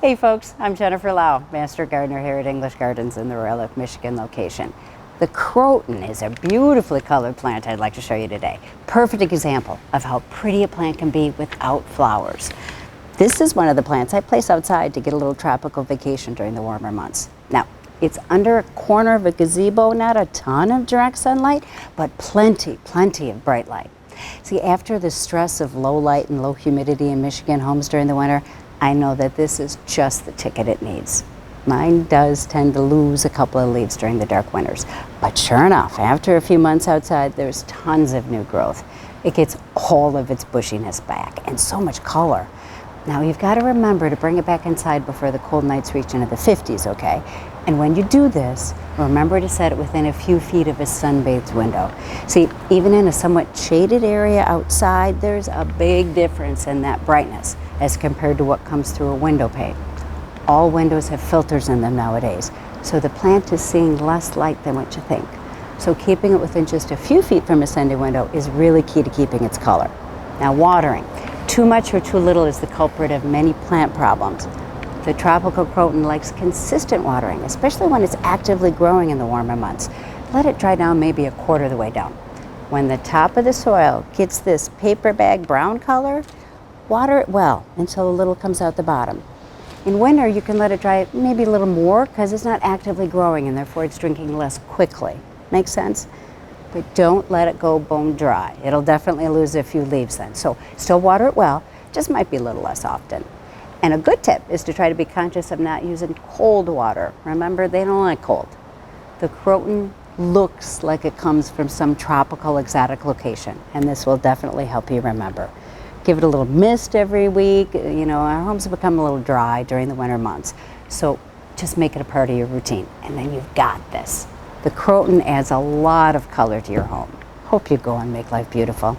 Hey folks, I'm Jennifer Lau, Master Gardener here at English Gardens in the Royal Oak, Michigan location. The Croton is a beautifully colored plant I'd like to show you today. Perfect example of how pretty a plant can be without flowers. This is one of the plants I place outside to get a little tropical vacation during the warmer months. Now, it's under a corner of a gazebo, not a ton of direct sunlight, but plenty of bright light. See, after the stress of low light and low humidity in Michigan homes during the winter, I know that this is just the ticket it needs. Mine does tend to lose a couple of leaves during the dark winters, but sure enough, after a few months outside, there's tons of new growth. It gets all of its bushiness back and so much color. Now you've got to remember to bring it back inside before the cold nights reach into the 50s, okay? And when you do this, remember to set it within a few feet of a sunbathed window. See, even in a somewhat shaded area outside, there's a big difference in that brightness as compared to what comes through a window pane. All windows have filters in them nowadays, so the plant is seeing less light than what you think. So keeping it within just a few feet from a sunny window is really key to keeping its color. Now watering. Too much or too little is the culprit of many plant problems. The tropical croton likes consistent watering, especially when it's actively growing in the warmer months. Let it dry down maybe a quarter of the way down. When the top of the soil gets this paper bag brown color, water it well until a little comes out the bottom. In winter, you can let it dry maybe a little more because it's not actively growing and therefore it's drinking less quickly. Make sense? But don't let it go bone dry. It'll definitely lose a few leaves then. So still water it well, just might be a little less often. And a good tip is to try to be conscious of not using cold water. Remember, they don't like cold. The croton looks like it comes from some tropical exotic location, and this will definitely help you remember. Give it a little mist every week. You know, our homes have become a little dry during the winter months. So just make it a part of your routine, and then you've got this. The croton adds a lot of color to your home. Hope you go and make life beautiful.